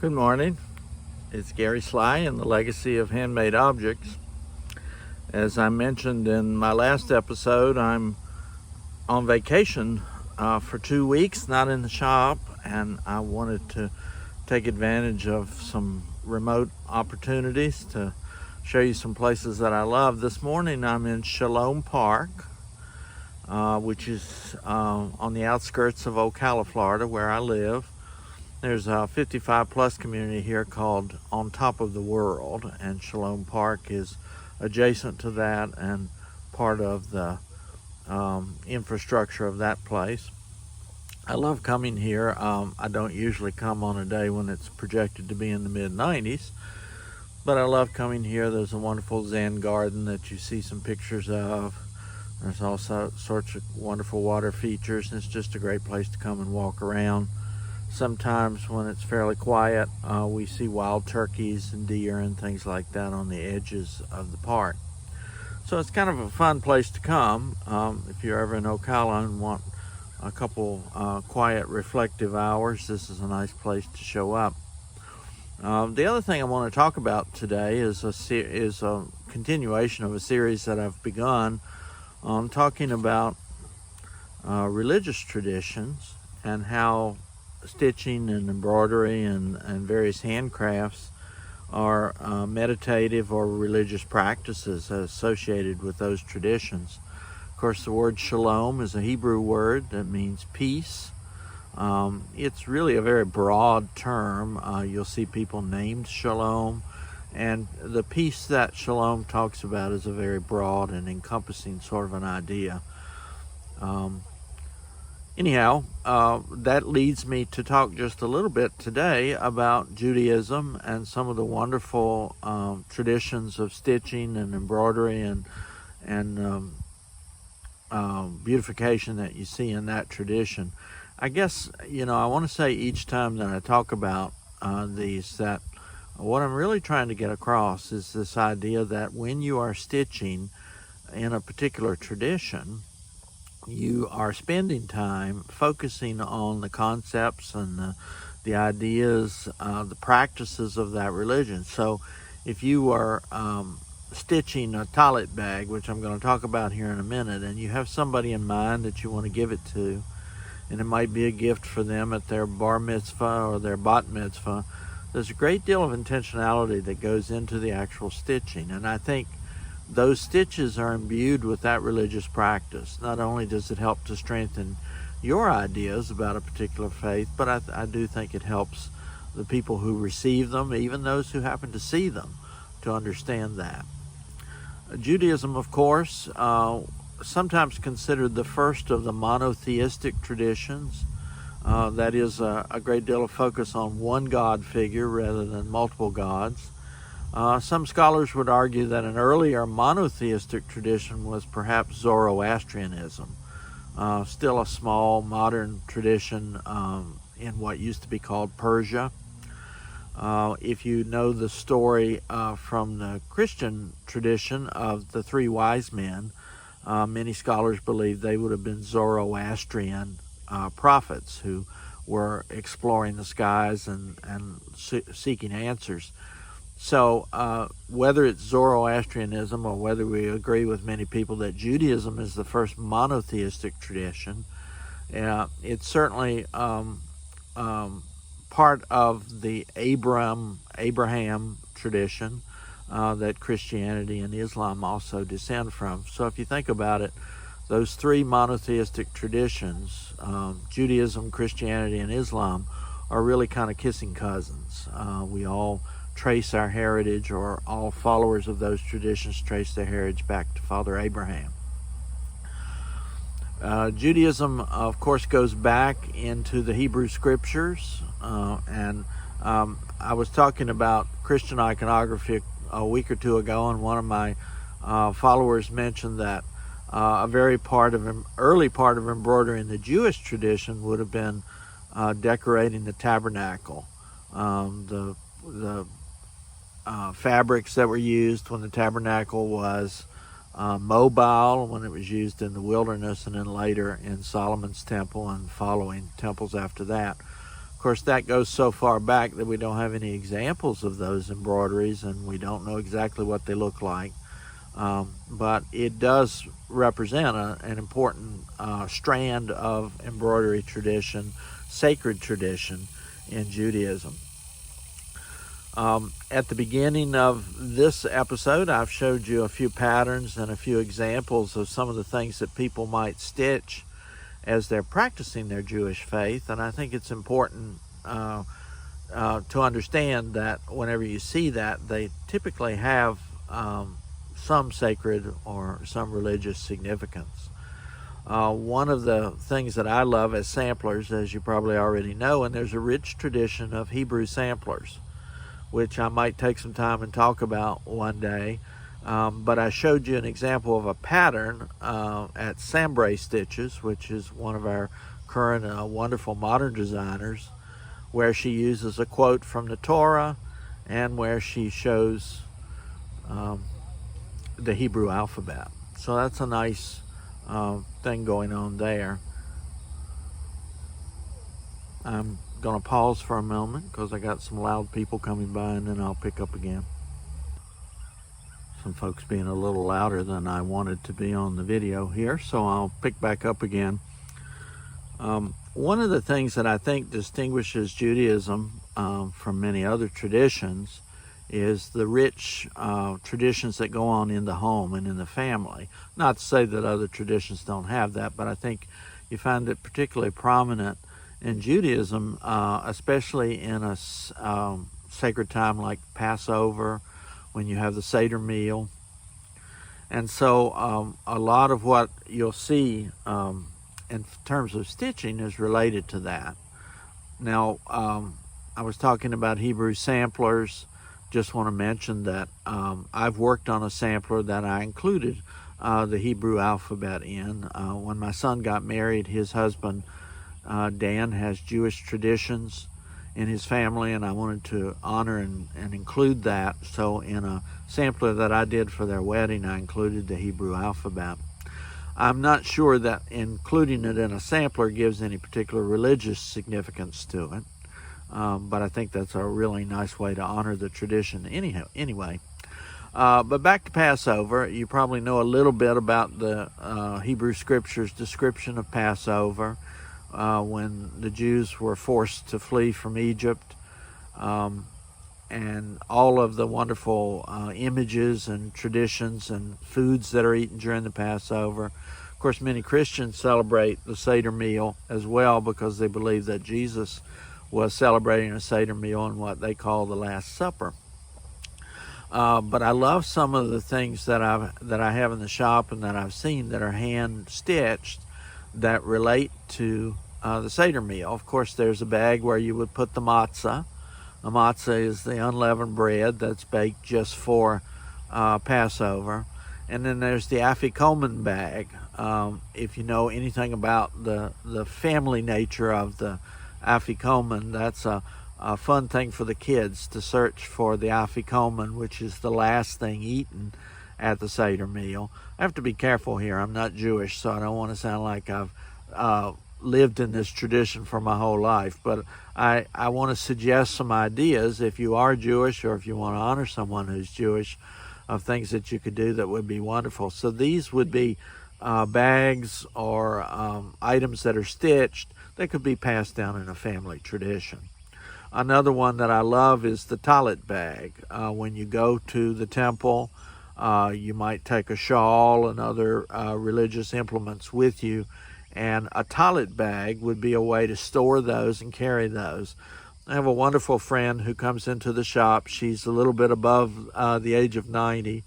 Good morning. It's Gary Sly and the Legacy of Handmade Objects. As I mentioned in my last episode, I'm on vacation for 2 weeks, not in the shop, and I wanted to take advantage of some remote opportunities to show you some places that I love. This morning I'm in Shalom Park, which is on the outskirts of Ocala, Florida, where I live. There's a 55 plus community here called On Top of the World, and Shalom Park is adjacent to that and part of the infrastructure of that place. I love coming here. I don't usually come on a day when it's projected to be in the mid-90s, but I love coming here. There's a wonderful Zen garden that you see some pictures of. There's also sorts of wonderful water features, and it's just a great place to come and walk around. Sometimes when it's fairly quiet, we see wild turkeys and deer and things like that on the edges of the park. So it's kind of a fun place to come if you're ever in Ocala and want a couple quiet, reflective hours. This is a nice place to show up. The other thing I want to talk about today is a continuation of a series that I've begun on talking about religious traditions and how stitching and embroidery and various handcrafts are meditative or religious practices associated with those traditions. Of course, the word shalom is a Hebrew word that means peace. It's really a very broad term. You'll see people named Shalom, and the peace that Shalom talks about is a very broad and encompassing sort of an idea. Anyhow, that leads me to talk just a little bit today about Judaism and some of the wonderful traditions of stitching and embroidery and beautification that you see in that tradition. I guess, I want to say each time that I talk about these that what I'm really trying to get across is this idea that when you are stitching in a particular tradition, you are spending time focusing on the concepts and the ideas, the practices of that religion. So if you are stitching a toilet bag, which I'm going to talk about here in a minute, and you have somebody in mind that you want to give it to, and it might be a gift for them at their bar mitzvah or their bat mitzvah, there's a great deal of intentionality that goes into the actual stitching. And I think those stitches are imbued with that religious practice. Not only does it help to strengthen your ideas about a particular faith, but I do think it helps the people who receive them, even those who happen to see them, to understand that. Judaism, of course, sometimes considered the first of the monotheistic traditions. That is a great deal of focus on one God figure rather than multiple gods. Some scholars would argue that an earlier monotheistic tradition was perhaps Zoroastrianism, still a small modern tradition in what used to be called Persia. If you know the story from the Christian tradition of the three wise men, many scholars believe they would have been Zoroastrian prophets who were exploring the skies and seeking answers. So whether it's Zoroastrianism or whether we agree with many people that Judaism is the first monotheistic tradition, it's certainly part of the Abraham tradition that Christianity and Islam also descend from. So if you think about it, those three monotheistic traditions, Judaism, Christianity, and Islam, are really kind of kissing cousins. We all trace our heritage, or all followers of those traditions trace their heritage back to Father Abraham. Judaism, of course, goes back into the Hebrew scriptures, and I was talking about Christian iconography a week or two ago, and one of my followers mentioned that a very early part of embroidery in the Jewish tradition would have been decorating the tabernacle. The fabrics that were used when the tabernacle was mobile, when it was used in the wilderness, and then later in Solomon's temple and following temples after that. Of course, that goes so far back that we don't have any examples of those embroideries, and we don't know exactly what they look like. But it does represent an important strand of embroidery tradition, sacred tradition in Judaism. At the beginning of this episode, I've showed you a few patterns and a few examples of some of the things that people might stitch as they're practicing their Jewish faith, and I think it's important to understand that whenever you see that, they typically have some sacred or some religious significance. One of the things that I love as samplers, as you probably already know, and there's a rich tradition of Hebrew samplers, which I might take some time and talk about one day. But I showed you an example of a pattern at Sambray Stitches, which is one of our current wonderful modern designers, where she uses a quote from the Torah and where she shows the Hebrew alphabet. So that's a nice thing going on there. I'm going to pause for a moment because I got some loud people coming by, and then I'll pick up again. Some folks being a little louder than I wanted to be on the video here, so I'll pick back up again. One of the things that I think distinguishes Judaism from many other traditions is the rich traditions that go on in the home and in the family. Not to say that other traditions don't have that, but I think you find it particularly prominent in Judaism, especially in a sacred time like Passover, when you have the Seder meal. And so a lot of what you'll see in terms of stitching is related to that. Now, I was talking about Hebrew samplers. Just want to mention that I've worked on a sampler that I included the Hebrew alphabet in. When my son got married, his husband, Dan, has Jewish traditions in his family, and I wanted to honor and include that. So in a sampler that I did for their wedding, I included the Hebrew alphabet. I'm not sure that including it in a sampler gives any particular religious significance to it, but I think that's a really nice way to honor the tradition anyway. But back to Passover, you probably know a little bit about the Hebrew Scriptures description of Passover. When the Jews were forced to flee from Egypt, and all of the wonderful images and traditions and foods that are eaten during the Passover. Of course, many Christians celebrate the Seder meal as well because they believe that Jesus was celebrating a Seder meal in what they call the Last Supper. But I love some of the things that I have in the shop and that I've seen that are hand stitched that relate to the Seder meal. Of course, there's a bag where you would put the matzah. The matzah is the unleavened bread that's baked just for Passover. And then there's the afikomen bag. If you know anything about the family nature of the afikomen, that's a fun thing for the kids to search for the afikomen, which is the last thing eaten at the Seder meal. I have to be careful here. I'm not Jewish, so I don't want to sound like I've lived in this tradition for my whole life, but I want to suggest some ideas if you are Jewish or if you want to honor someone who's Jewish, of things that you could do that would be wonderful. So these would be bags or items that are stitched that could be passed down in a family tradition. Another one that I love is the talit bag. When you go to the temple, you might take a shawl and other religious implements with you, and a talit bag would be a way to store those and carry those. I have a wonderful friend who comes into the shop. She's a little bit above the age of 90.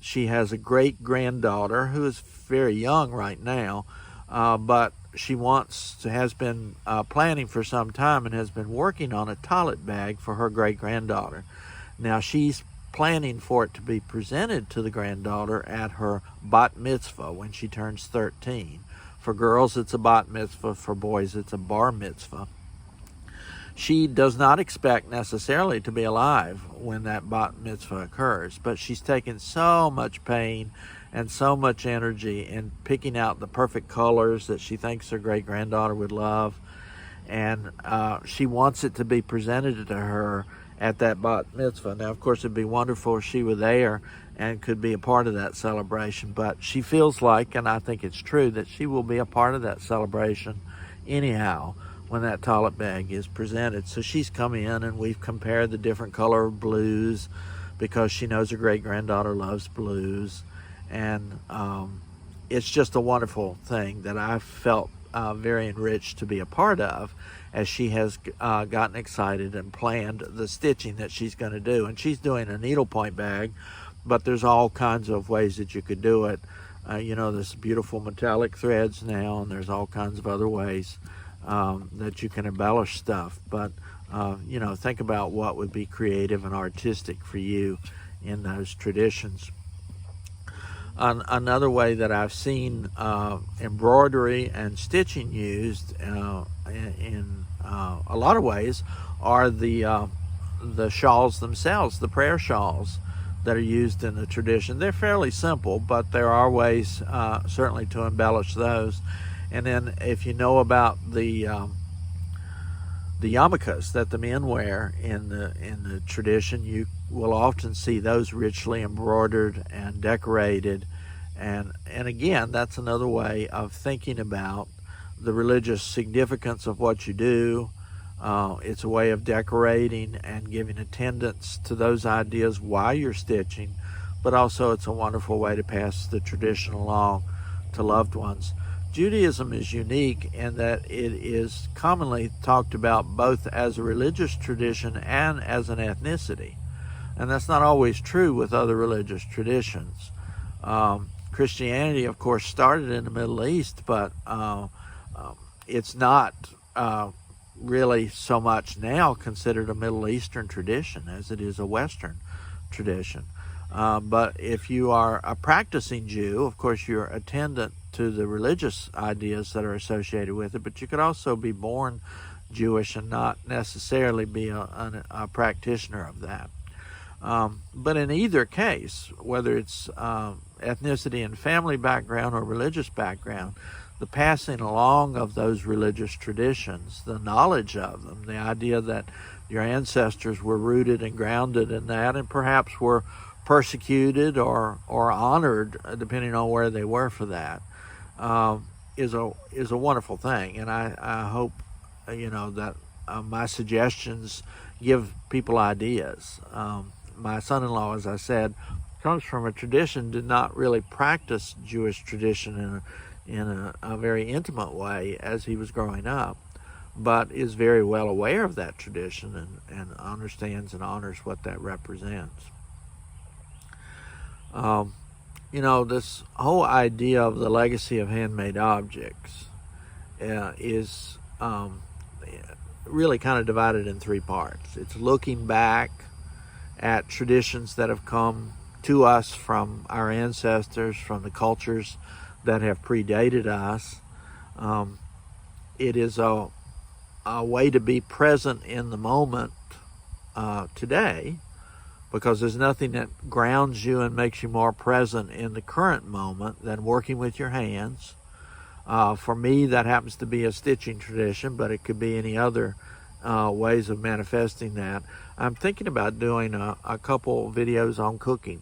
She has a great-granddaughter who is very young right now, but she has been planning for some time and has been working on a talit bag for her great-granddaughter. Now, she's planning for it to be presented to the granddaughter at her bat mitzvah when she turns 13. For girls, it's a bat mitzvah. For boys, it's a bar mitzvah. She does not expect necessarily to be alive when that bat mitzvah occurs, but she's taken so much pain and so much energy in picking out the perfect colors that she thinks her great-granddaughter would love. and she wants it to be presented to her at that bat mitzvah. Now, of course, it'd be wonderful if she were there and could be a part of that celebration, but she feels like, and I think it's true, that she will be a part of that celebration anyhow when that toilet bag is presented. So she's come in and we've compared the different color blues because she knows her great-granddaughter loves blues, and it's just a wonderful thing that I felt very enriched to be a part of, as she has gotten excited and planned the stitching that she's going to do. And she's doing a needlepoint bag, but there's all kinds of ways that you could do it. There's beautiful metallic threads now, and there's all kinds of other ways that you can embellish stuff. But, think about what would be creative and artistic for you in those traditions. Another way that I've seen embroidery and stitching used in a lot of ways are the shawls themselves, the prayer shawls that are used in the tradition. They're fairly simple, but there are ways certainly to embellish those. And then if you know about the yarmulkes that the men wear in the tradition, you will often see those richly embroidered and decorated, and again, that's another way of thinking about the religious significance of what you do. It's a way of decorating and giving attendance to those ideas while you're stitching, but also it's a wonderful way to pass the tradition along to loved ones. Judaism is unique in that it is commonly talked about both as a religious tradition and as an ethnicity. And that's not always true with other religious traditions. Christianity, of course, started in the Middle East, but it's not really so much now considered a Middle Eastern tradition as it is a Western tradition. But if you are a practicing Jew, of course, you're attendant to the religious ideas that are associated with it, but you could also be born Jewish and not necessarily be a practitioner of that. But in either case, whether it's ethnicity and family background or religious background, the passing along of those religious traditions, the knowledge of them, the idea that your ancestors were rooted and grounded in that and perhaps were persecuted or honored, depending on where they were for that, is a wonderful thing. And I hope that my suggestions give people ideas. My son-in-law, as I said, comes from a tradition, did not really practice Jewish tradition in a very intimate way as he was growing up, but is very well aware of that tradition and understands and honors what that represents. This whole idea of the legacy of handmade objects is really kind of divided in three parts. It's looking back at traditions that have come to us from our ancestors, from the cultures that have predated us. It is a way to be present in the moment today, because there's nothing that grounds you and makes you more present in the current moment than working with your hands. For me, that happens to be a stitching tradition, but it could be any other ways of manifesting that. I'm thinking about doing a couple videos on cooking,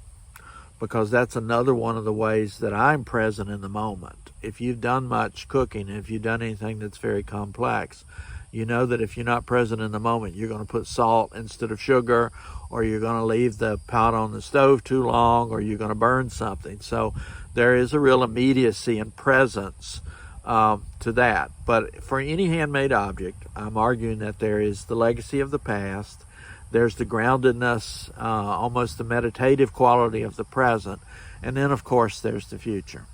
because that's another one of the ways that I'm present in the moment. If you've done much cooking, if you've done anything that's very complex, you know that if you're not present in the moment, you're going to put salt instead of sugar, or you're going to leave the pot on the stove too long, or you're going to burn something. So there is a real immediacy and presence to that. But for any handmade object, I'm arguing that there is the legacy of the past, there's the groundedness, almost the meditative quality of the present, and then of course there's the future.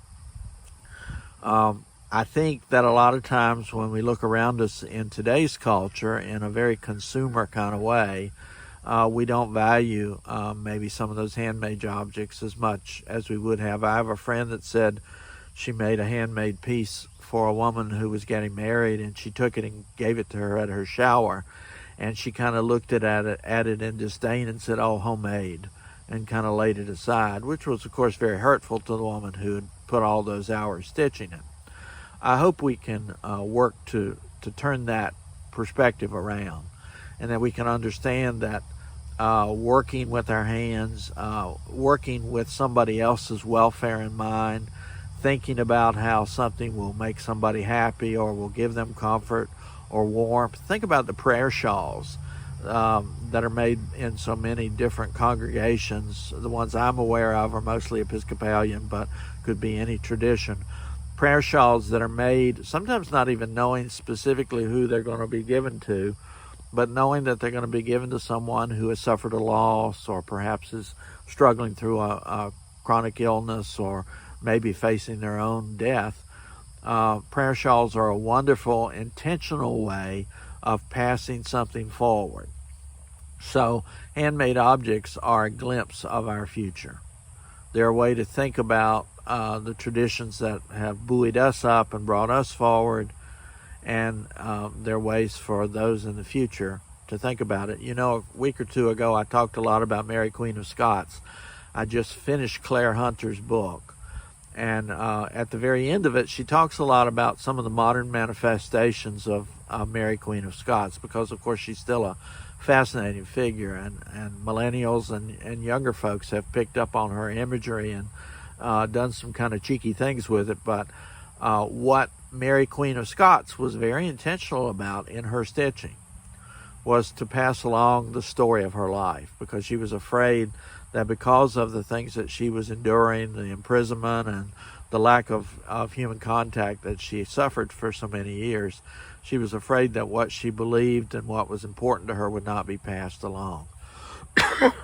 I think that a lot of times when we look around us in today's culture in a very consumer kind of way, we don't value maybe some of those handmade objects as much as we would have. I have a friend that said she made a handmade piece for a woman who was getting married, and she took it and gave it to her at her shower, and she kind of looked at it in disdain and said, "Oh, homemade," and kind of laid it aside, which was of course very hurtful to the woman who had put all those hours stitching it. I hope we can work to turn that perspective around, and that we can understand that working with our hands, working with somebody else's welfare in mind, thinking about how something will make somebody happy or will give them comfort or warmth. Think about the prayer shawls that are made in so many different congregations. The ones I'm aware of are mostly Episcopalian, but could be any tradition. Prayer shawls that are made, sometimes not even knowing specifically who they're going to be given to, but knowing that they're going to be given to someone who has suffered a loss or perhaps is struggling through a chronic illness or maybe facing their own death. Prayer shawls are a wonderful, intentional way of passing something forward. So handmade objects are a glimpse of our future. They're a way to think about the traditions that have buoyed us up and brought us forward, and they're ways for those in the future to think about it. You know, a week or two ago I talked a lot about Mary Queen of Scots. I just finished Claire Hunter's book, and at the very end of it she talks a lot about some of the modern manifestations of Mary Queen of Scots, because of course she's still a fascinating figure, and millennials and younger folks have picked up on her imagery and done some kind of cheeky things with it. But what Mary Queen of Scots was very intentional about in her stitching was to pass along the story of her life, because she was afraid that because of the things that she was enduring, the imprisonment and the lack of human contact that she suffered for so many years, she was afraid that what she believed and what was important to her would not be passed along.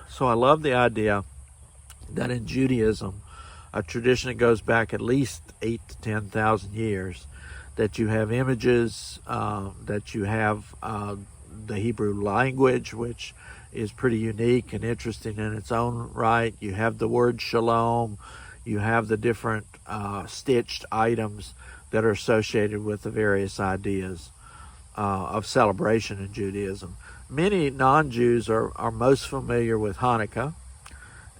So I love the idea that in Judaism, a tradition that goes back at least 8,000 to 10,000 years, that you have images, that you have the Hebrew language, which is pretty unique and interesting in its own right. You have the word shalom. You have the different stitched items that are associated with the various ideas of celebration in Judaism. Many non-Jews are most familiar with Hanukkah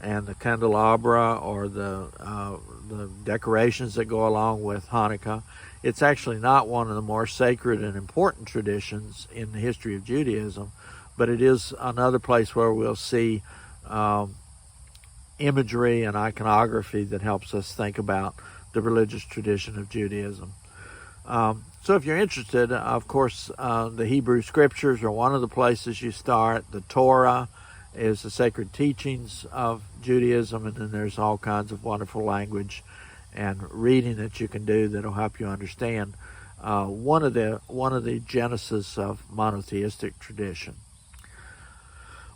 and the candelabra, or the decorations that go along with Hanukkah. It's actually not one of the more sacred and important traditions in the history of Judaism, but it is another place where we'll see imagery and iconography that helps us think about the religious tradition of Judaism. So if you're interested, of course, the Hebrew scriptures are one of the places you start. The Torah is the sacred teachings of Judaism, and then there's all kinds of wonderful language and reading that you can do that'll help you understand one of the genesis of monotheistic tradition.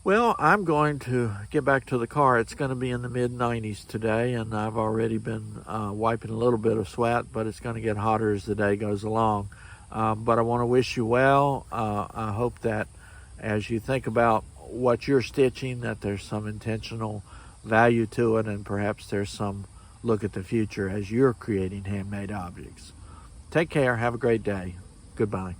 Well, I'm going to get back to the car. It's going to be in the mid-90s today, and I've already been wiping a little bit of sweat, but it's going to get hotter as the day goes along. But I want to wish you well. I hope that as you think about what you're stitching, that there's some intentional value to it, and perhaps there's some look at the future as you're creating handmade objects. Take care. Have a great day. Goodbye.